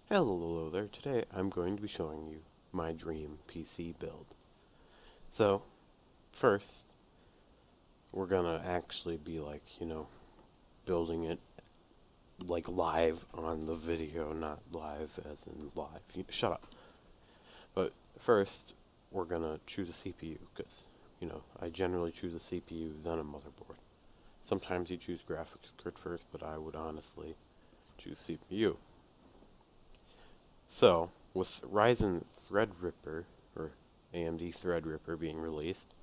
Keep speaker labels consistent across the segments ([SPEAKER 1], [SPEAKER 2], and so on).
[SPEAKER 1] Hello there, today I'm going to be showing you my dream PC build. So, first, we're gonna actually be building it like live on the video, not live as in live. Shut up. But first, we're gonna choose a CPU, because, I generally choose a CPU, then a motherboard. Sometimes you choose graphics card first, but I would honestly choose CPU. So, with Ryzen Threadripper, or AMD Threadripper being released,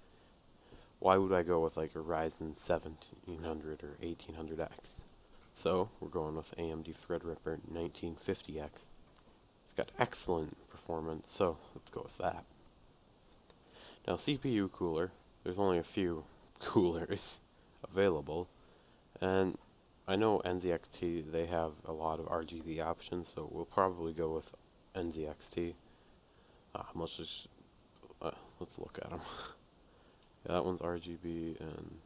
[SPEAKER 1] why would I go with like a Ryzen 1700 or 1800X? So, we're going with AMD Threadripper 1950X. It's got excellent performance, so let's go with that. Now, CPU cooler, there's only a few coolers available, and I know NZXT, they have a lot of RGB options, so we'll probably go with NZXT. Let's look at them. Yeah, that one's RGB, and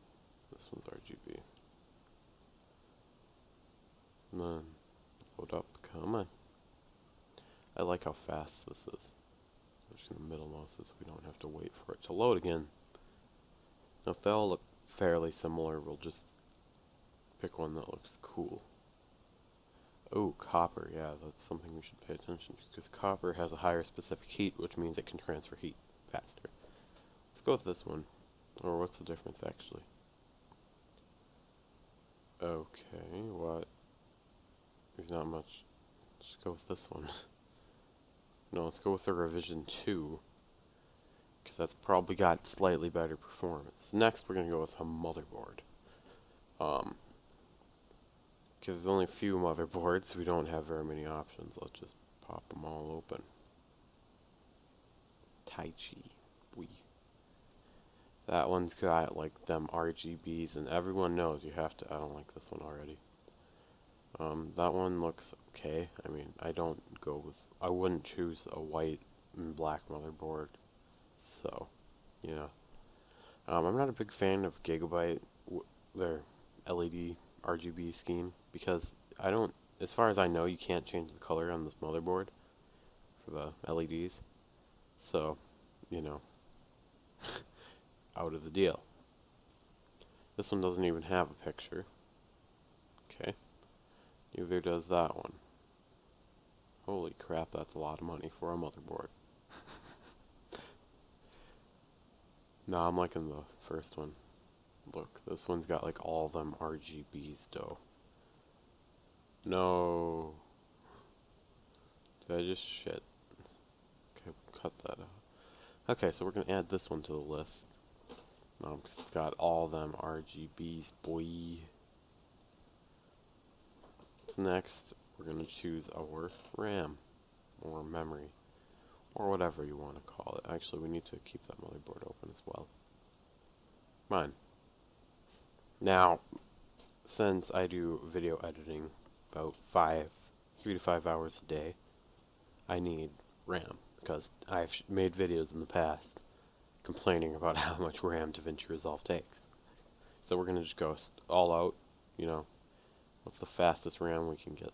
[SPEAKER 1] this one's RGB. And then, load up, come on. I like how fast this is. I'm just going to middle mouse this so we don't have to wait for it to load again. Now, if they all look fairly similar, we'll just pick one that looks cool. Oh, copper, yeah, that's something we should pay attention to, because copper has a higher specific heat, which means it can transfer heat faster. Let's go with this one. Or what's the difference, actually? Okay, what? There's not much. Let's go with this one. No, let's go with the revision 2, because that's probably got slightly better performance. Next, we're going to go with a motherboard. Because there's only a few motherboards, we don't have very many options. Let's just pop them all open. Taichi. That one's got like them RGBs, and everyone knows you have to. I don't like this one already. That one looks okay. I mean, I wouldn't choose a white and black motherboard. So, I'm not a big fan of Gigabyte, their LED RGB scheme, because as far as I know, you can't change the color on this motherboard for the LEDs. So, out of the deal. This one doesn't even have a picture. Okay. Neither does that one. Holy crap, that's a lot of money for a motherboard. No, I'm liking the first one. Look, this one's got like all them RGBs though. No. Did I just shit? Okay, cut that out. Okay, so we're gonna add this one to the list. Cause it's got all them RGBs, boy. Next, we're gonna choose our RAM, or memory, or whatever you want to call it. Actually, we need to keep that motherboard open as well. Mine. Now, since I do video editing about 3 to 5 hours a day, I need RAM, because I've made videos in the past complaining about how much RAM DaVinci Resolve takes. So we're going to just go all out, what's the fastest RAM we can get?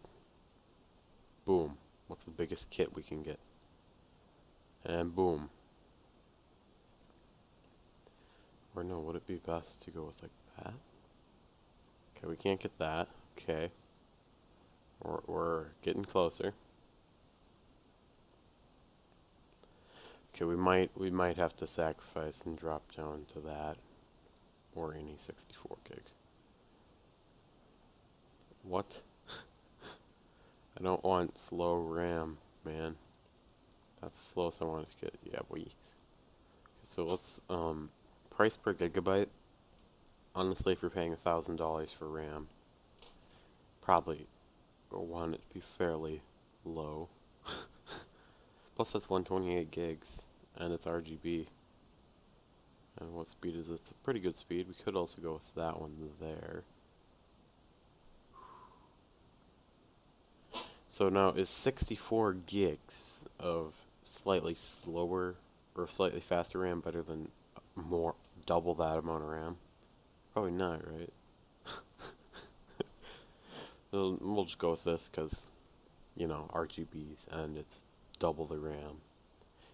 [SPEAKER 1] Boom. What's the biggest kit we can get? And boom. Or no, would it be best to go with like that? Okay, we can't get that. Okay. We're getting closer. Okay, we might have to sacrifice and drop down to that, or any 64 gig. What? I don't want slow RAM, man. That's the slowest I want to get. Yeah, boy. So let's price per gigabyte. Honestly, if you're paying $1,000 for RAM, probably want it to be fairly low. Plus that's 128 gigs, and it's RGB. And what speed is it? It's a pretty good speed. We could also go with that one there. So now, is 64 gigs of slightly slower or slightly faster RAM better than double that amount of RAM? Probably not, right? So we'll just go with this, because you know, RGBs, and it's double the RAM.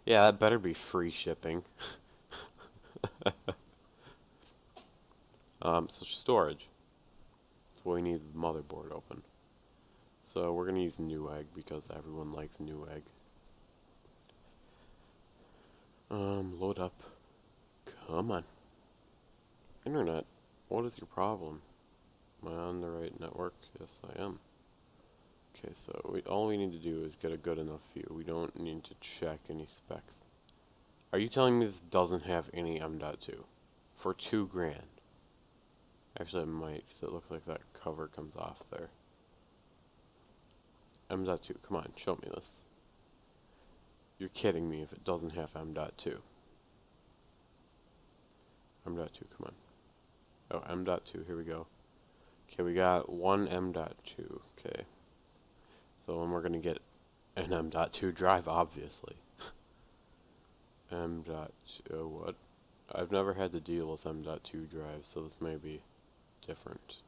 [SPEAKER 1] Yeah, that better be free shipping. So storage. That's what we need the motherboard open. So we're gonna use Newegg because everyone likes Newegg. Load up. Come on. Internet, what is your problem? Am I on the right network? Yes, I am. Okay, so all we need to do is get a good enough view. We don't need to check any specs. Are you telling me this doesn't have any M.2? For $2,000? Actually, it might, because it looks like that cover comes off there. M.2, come on, show me this. You're kidding me if it doesn't have M.2. M.2, come on. Oh, M.2, here we go. Okay, we got one M.2, okay. So then we're going to get an M.2 drive, obviously. M.2, what? I've never had to deal with M.2 drives, so this may be different.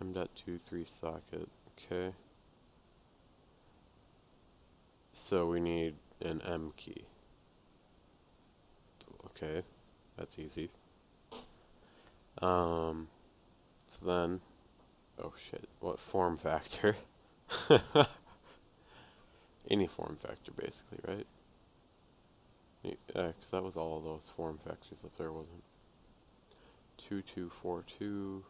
[SPEAKER 1] M.2 3 socket, okay. So we need an M key. Okay, that's easy. So then, oh shit, what form factor? Any form factor, basically, right? Yeah, because that was all of those form factors up there, wasn't it? 2242,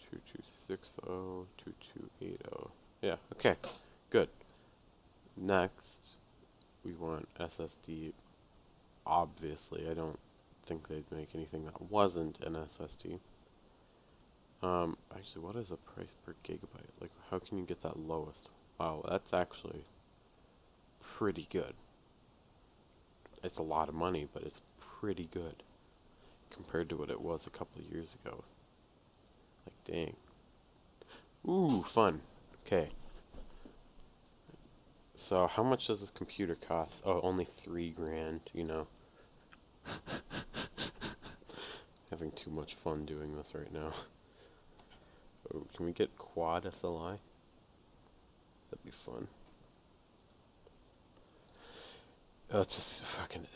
[SPEAKER 1] 2260, 2280. Yeah, okay, good. Next, we want SSD. Obviously, I don't think they'd make anything that wasn't an SSD. Actually, what is a price per gigabyte? Like, how can you get that lowest? Wow, that's actually pretty good. It's a lot of money, but it's pretty good compared to what it was a couple of years ago. Like, dang. Ooh, fun. Okay. So, how much does this computer cost? Oh, only $3,000, you know. Having too much fun doing this right now. Oh, can we get quad SLI? That'd be fun. Oh, it's just fucking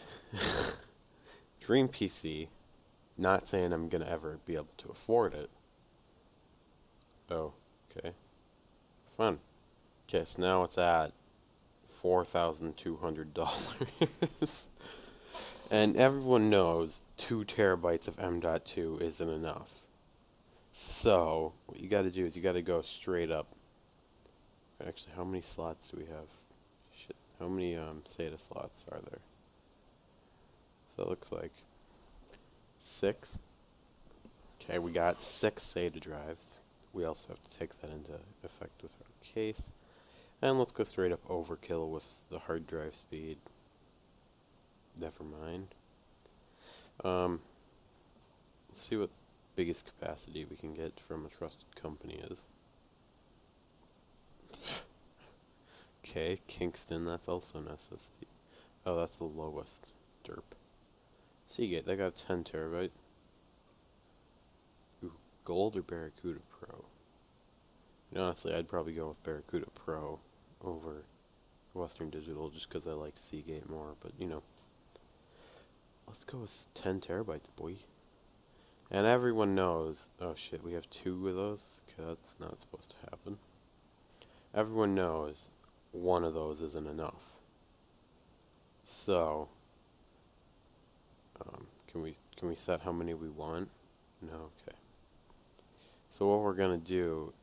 [SPEAKER 1] dream PC. Not saying I'm gonna ever be able to afford it. Oh, okay. Fun. Okay, so now it's at $4,200. And everyone knows 2 terabytes of M.2 isn't enough. So, what you gotta do is you gotta go straight up. Actually, how many slots do we have? Shit, how many SATA slots are there? So it looks like 6. Okay, we got 6 SATA drives. We also have to take that into effect with our case. And let's go straight up overkill with the hard drive speed. Never mind. Let's see what biggest capacity we can get from a trusted company is. Okay, Kingston, that's also an SSD. Oh, that's the lowest. Derp. Seagate, they got 10 terabyte. Ooh, Gold or Barracuda Pro? You know, honestly, I'd probably go with Barracuda Pro over Western Digital just because I like Seagate more, but you know. Let's go with 10 terabytes, boy. And everyone knows, oh shit, we have 2 of those? Okay, that's not supposed to happen. Everyone knows one of those isn't enough. So, can we set how many we want? No, okay. So what we're gonna do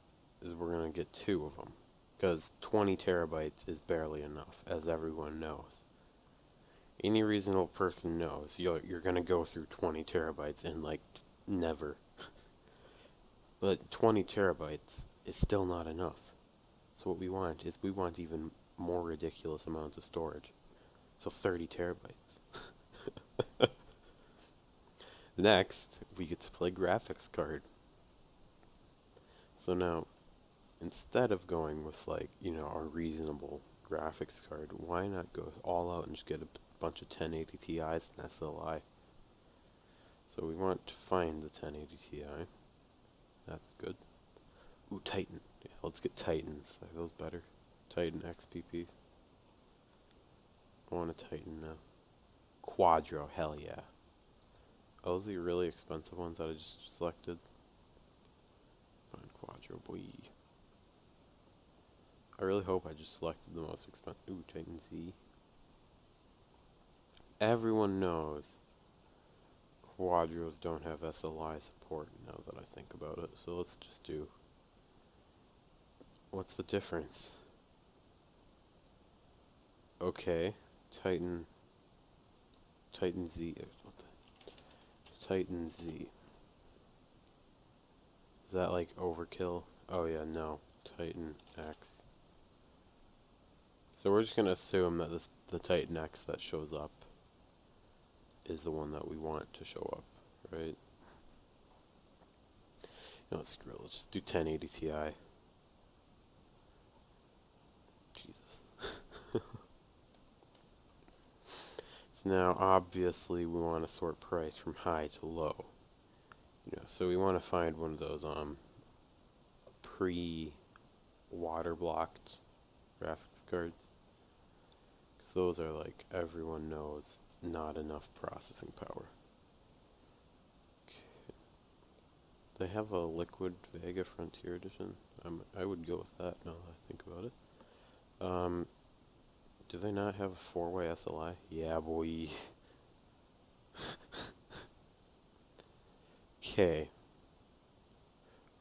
[SPEAKER 1] is we're gonna get 2 of them, because 20 terabytes is barely enough, as everyone knows. Any reasonable person knows you're gonna go through 20 terabytes in like never. But 20 terabytes is still not enough. So what we want is we want even more ridiculous amounts of storage. So 30 terabytes. Next, we get to play graphics card. So now, instead of going with like, you know, our reasonable graphics card, why not go all out and just get a bunch of 1080 Ti's and SLI? So we want to find the 1080 Ti. That's good. Ooh, Titan. Yeah, let's get Titans. Are those better? Titan XPP. I want a Titan now. Quadro, hell yeah. Oh, those are the really expensive ones that I just selected. Fine, Quadro, boy. I really hope I just selected the most expensive. Ooh, Titan Z. Everyone knows Quadros don't have SLI support now that I think about it. So let's just do... What's the difference? Okay, Titan Z. What the? Titan Z. Is that like overkill? Oh yeah, no. Titan X. So we're just gonna assume that the Titan X that shows up is the one that we want to show up, right? No, screw it. Let's just do 1080 Ti. Jesus. So now, obviously, we want to sort price from high to low. You know, so we want to find one of those pre-water blocked graphics cards. Because those are like everyone knows not enough processing power. Okay. They have a liquid Vega Frontier Edition. I would go with that now that I think about it. Do they not have a 4-way SLI? Yeah, boy. Okay.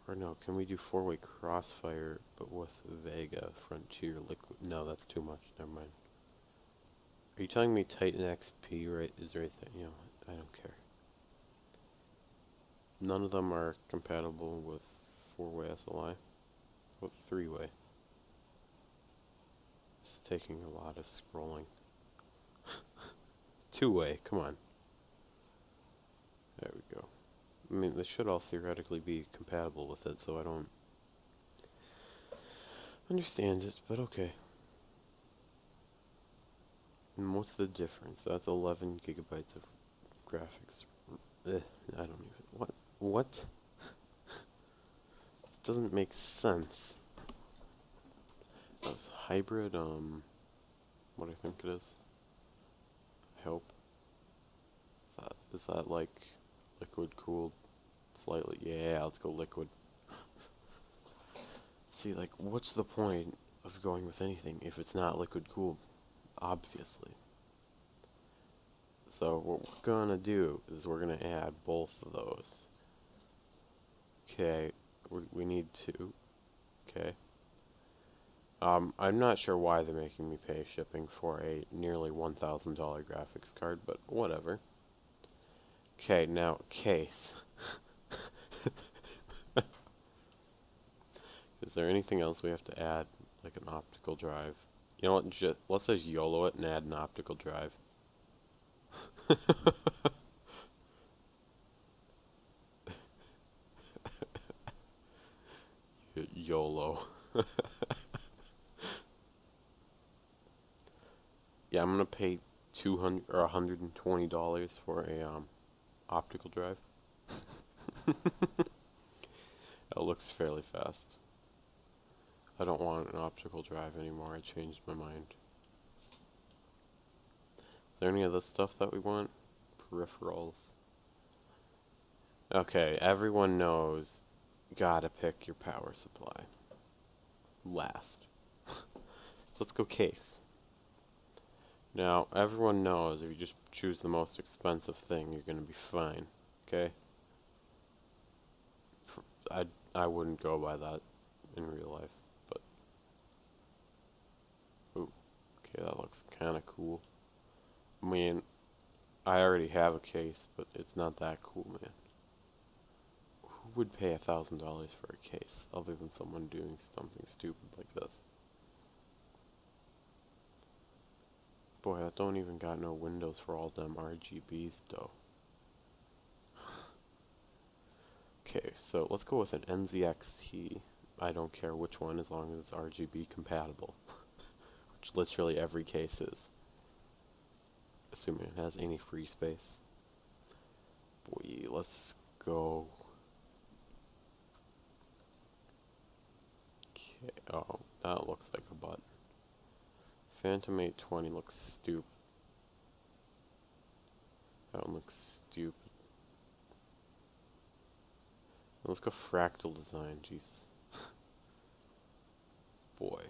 [SPEAKER 1] Or no, can we do 4-way Crossfire, but with Vega Frontier Liquid? No, that's too much. Never mind. Are you telling me Titan XP right is right there? You know, I don't care. None of them are compatible with 4-way SLI. What 3-way? It's taking a lot of scrolling. 2-way, come on. There we go. I mean, they should all theoretically be compatible with it, so I don't understand it, but okay. And what's the difference? That's 11 gigabytes of graphics. I don't even... What? This doesn't make sense. That's hybrid, what I think it is. I hope. Is that like liquid cooled slightly? Yeah, let's go liquid. See, like, what's the point of going with anything if it's not liquid cooled? Obviously. So what we're gonna do is we're gonna add both of those. Okay, we need two. Okay. I'm not sure why they're making me pay shipping for a nearly $1,000 graphics card, but whatever. Okay, now case. Is there anything else we have to add, like an optical drive? You know what? Let's just YOLO it and add an optical drive. YOLO. Yeah, I'm gonna pay $200 or $120 for a optical drive. It looks fairly fast. I don't want an optical drive anymore. I changed my mind. Is there any other stuff that we want? Peripherals. Okay, everyone knows. Gotta pick your power supply. Last. So let's go case. Now, everyone knows if you just choose the most expensive thing, you're gonna be fine. Okay? I wouldn't go by that in real life, but... Ooh, okay, that looks kinda cool. I mean, I already have a case, but it's not that cool, man. Who would pay $1,000 for a case, other than someone doing something stupid like this? Boy, that don't even got no windows for all them RGBs, though. Okay, so let's go with an NZXT. I don't care which one, as long as it's RGB compatible. Which literally every case is. Assuming it has any free space. Boy, let's go. Okay, oh, that looks like a button. Phantom 820 looks stupid. That one looks stupid. Let's go Fractal design, Jesus. Boy.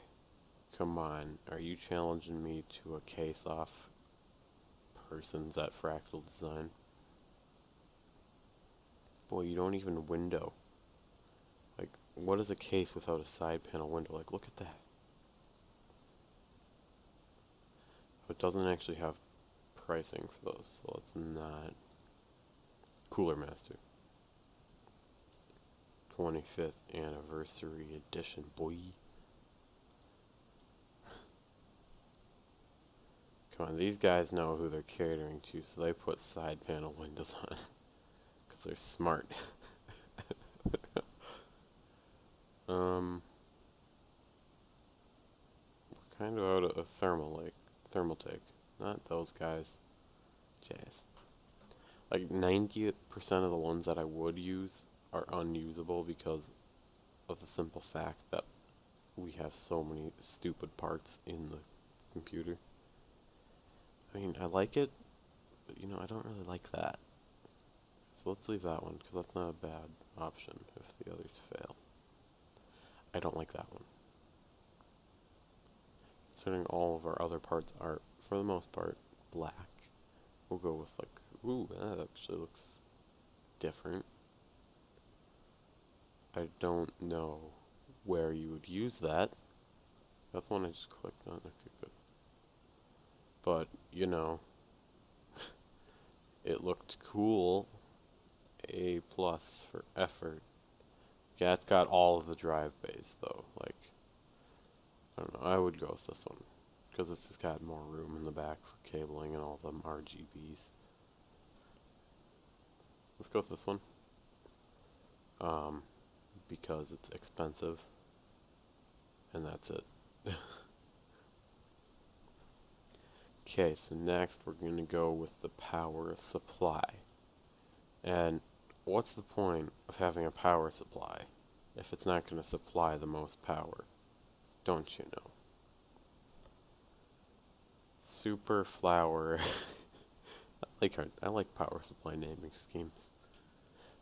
[SPEAKER 1] Come on, are you challenging me to a case-off persons at Fractal design? Boy, you don't even window. Like, what is a case without a side panel window? Like, look at that. It doesn't actually have pricing for those, so it's not. Cooler Master. 25th anniversary edition, boy. Come on, these guys know who they're catering to, so they put side panel windows on. Because they're smart. We're kind of out of Thermaltake. Not those guys. Jazz. Like 90% of the ones that I would use are unusable because of the simple fact that we have so many stupid parts in the computer. I mean, I like it, but you know, I don't really like that. So let's leave that one, because that's not a bad option if the others fail. I don't like that one. Considering all of our other parts are, for the most part, black, we'll go with like, ooh, that actually looks different. I don't know where you would use that. That's the one I just clicked on. Okay, good. But, you know, it looked cool. A plus for effort. Yeah, it's got all of the drive bays, though. Like, I don't know, I would go with this one. Because it's just got more room in the back for cabling and all them RGBs. Let's go with this one. Because it's expensive. And that's it. Okay, so next we're going to go with the power supply. And what's the point of having a power supply if it's not going to supply the most power? Don't you know? Super flower. I like power supply naming schemes.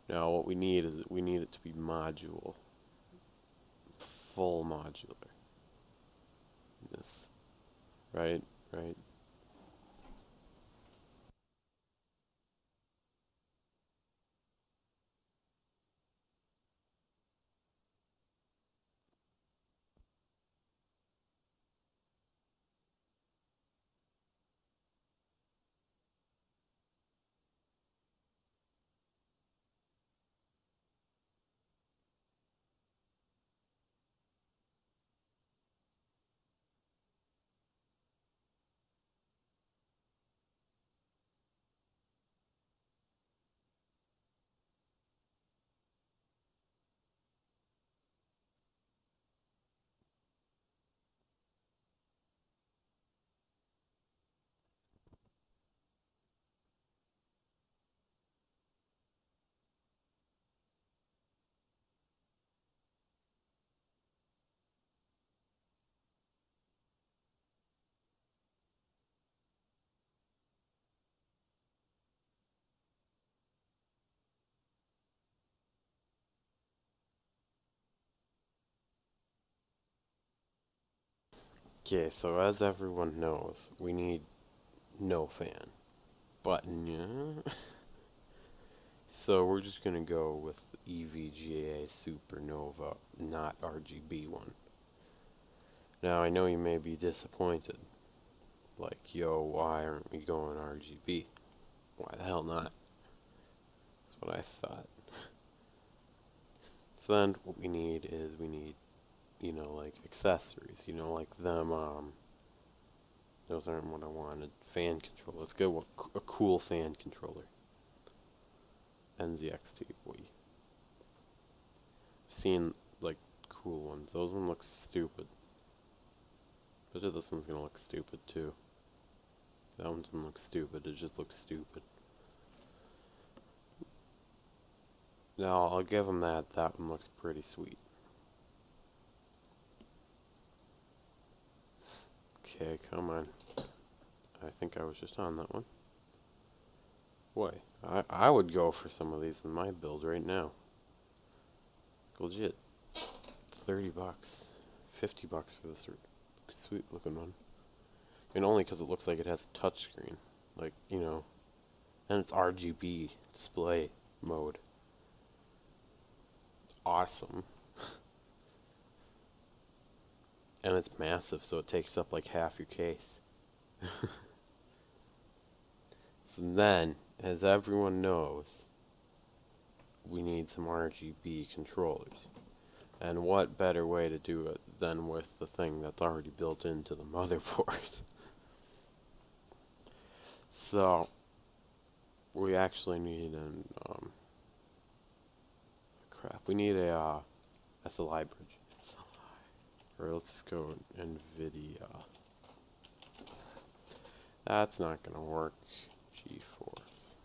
[SPEAKER 1] Now what we need is we need it to be module. Full modular. This. Right? Okay, so as everyone knows, we need no fan button, yeah? So we're just gonna go with EVGA Supernova, not RGB one. Now I know you may be disappointed. Like, yo, why aren't we going RGB? Why the hell not? That's what I thought. So then what we need is you know, like accessories, you know, like them, those aren't what I wanted. Fan control. Let's go with a cool fan controller. NZXT, boy. I've seen, like, cool ones. Those ones look stupid. But this one's gonna look stupid, too. That one doesn't look stupid, it just looks stupid. No, I'll give them that. That one looks pretty sweet. Okay, come on. I think I was just on that one. Boy, I would go for some of these in my build right now. Legit. 30 bucks. 50 bucks for this sweet looking one. I mean, only because it looks like it has a touchscreen. Like, you know. And it's RGB display mode. Awesome. And it's massive, so it takes up like half your case. So then, as everyone knows, we need some RGB controllers. And what better way to do it than with the thing that's already built into the motherboard? So, we actually need an, we need a SLI bridge. Or let's just go NVIDIA. That's not gonna work. GeForce.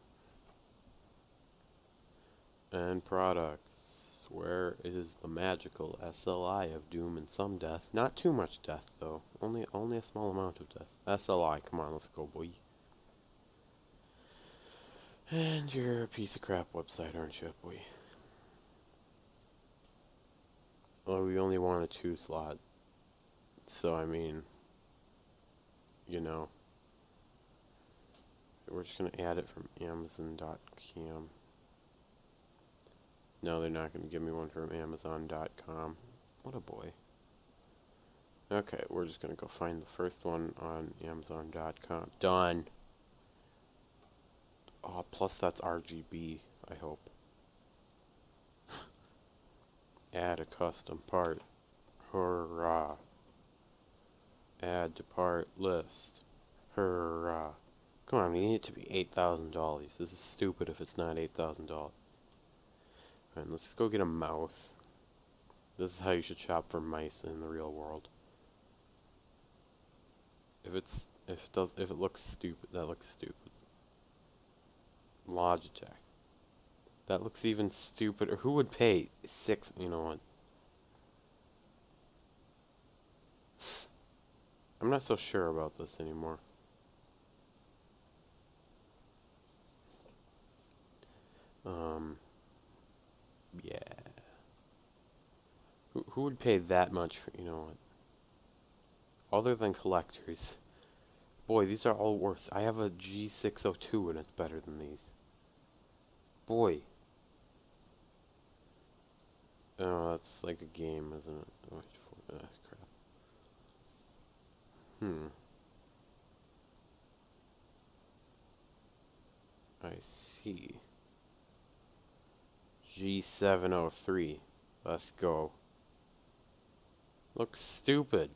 [SPEAKER 1] And products. Where is the magical SLI of doom and some death? Not too much death though. Only a small amount of death. SLI, come on, let's go, boy. And you're a piece of crap website, aren't you, boy? Well, we only want a 2 slot. So, I mean, you know, we're just going to add it from Amazon.com. No, they're not going to give me one from Amazon.com. What a boy. Okay, we're just going to go find the first one on Amazon.com. Done. Oh, plus that's RGB, I hope. Add a custom part. Hurrah. Add to part list. Hurrah. Come on, we need it to be $8,000. This is stupid if it's not $8,000. Alright, let's go get a mouse. This is how you should shop for mice in the real world. If it looks stupid, that looks stupid. Logitech. That looks even stupider. Who would pay you know what? I'm not so sure about this anymore. Yeah. Who would pay that much for, you know what? Other than collectors. Boy, these are all worse. I have a G602 and it's better than these. Boy. Oh, that's like a game, isn't it? Oh, crap. I see. G703. Let's go. Looks stupid.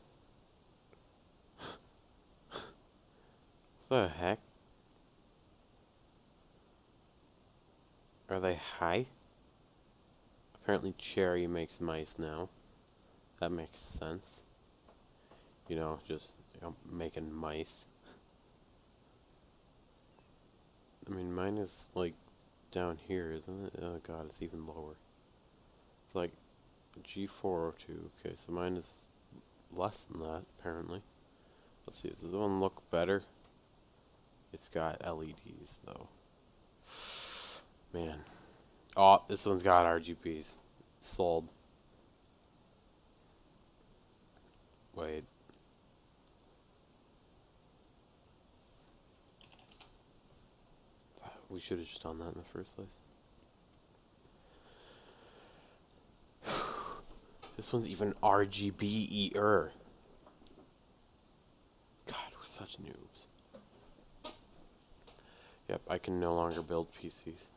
[SPEAKER 1] What the heck? Are they high? Apparently Cherry makes mice now. That makes sense. You know, just making mice. I mean, mine is like down here, isn't it? Oh god, it's even lower. It's like G402. Okay, so mine is less than that, apparently. Let's see, does this one look better? It's got LEDs, though. Man. Oh, this one's got RGBs. Sold. Wait. We should have just done that in the first place. This one's even RGB-er. God, we're such noobs. Yep, I can no longer build PCs.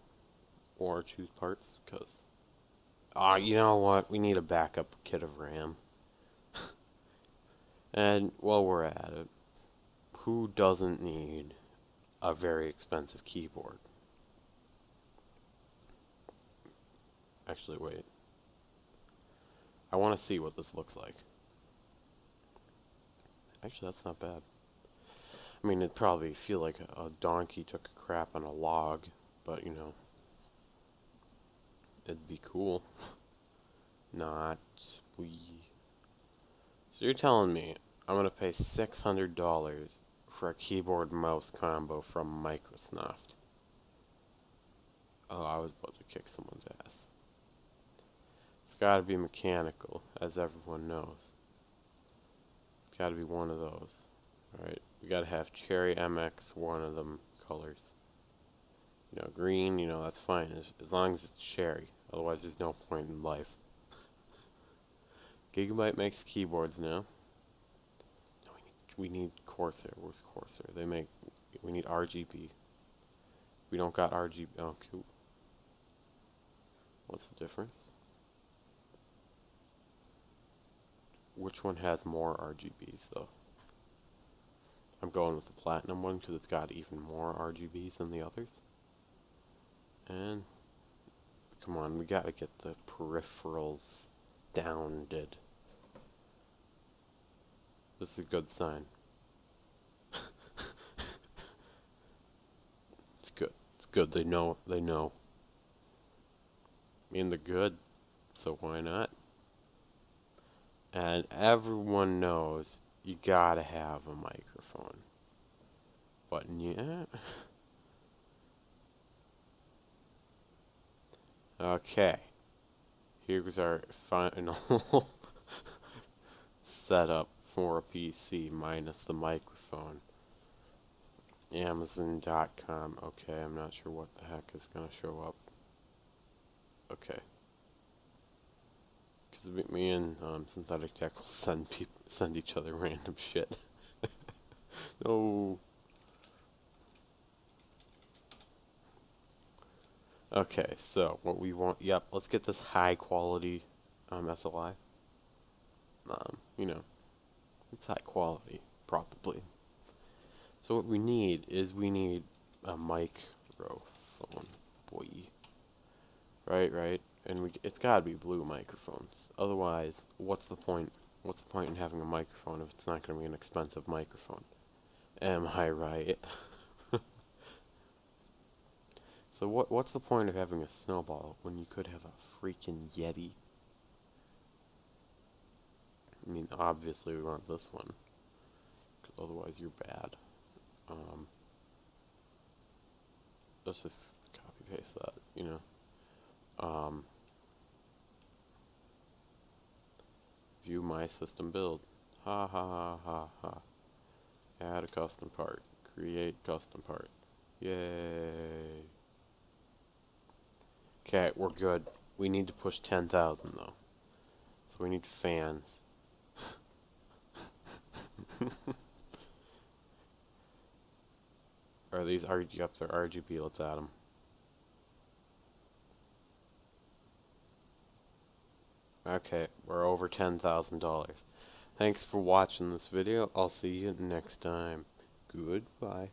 [SPEAKER 1] Or choose parts, because... you know what? We need a backup kit of RAM. And while we're at it, who doesn't need a very expensive keyboard? Actually, wait. I want to see what this looks like. Actually, that's not bad. I mean, it'd probably feel like a donkey took a crap on a log, but, you know. it'd be cool. Not we. So you're telling me I'm gonna pay $600 for a keyboard mouse combo from Microsoft? Oh, I was about to kick someone's ass. It's gotta be mechanical, as everyone knows. It's gotta be one of those. Alright, we gotta have Cherry MX, one of them colors. You know, green, you know, that's fine, as long as it's cherry. Otherwise, there's no point in life. Gigabyte makes keyboards now. No, we need Corsair. Where's Corsair? We need RGB. We don't got RGB. Oh, cool. What's the difference? Which one has more RGBs, though? I'm going with the platinum one because it's got even more RGBs than the others. And come on, we gotta get the peripherals downed. This is a good sign. It's good. It's good. They know. They know. I mean, they're good, so why not? And everyone knows you gotta have a microphone. But yeah. Okay. Here's our final setup for a PC minus the microphone. Amazon.com. Okay, I'm not sure what the heck is gonna show up. Okay. Because me and Synthetic Tech will send each other random shit. No. Okay, so what we want, yep, let's get this high quality SLI. You know, it's high quality, probably. So what we need is a microphone, boy. Right, and it's gotta be blue microphones. Otherwise, what's the point? What's the point in having a microphone if it's not gonna be an expensive microphone? Am I right? So what's the point of having a snowball when you could have a freaking Yeti? I mean, obviously we want this one, because otherwise you're bad. Let's just copy paste that, you know. View my system build. Ha ha ha ha ha. Add a custom part. Create custom part. Yay. Okay, we're good. We need to push 10,000 though. So we need fans. Are these RGBs or RGB? Let's add them. Okay, we're over $10,000. Thanks for watching this video. I'll see you next time. Goodbye.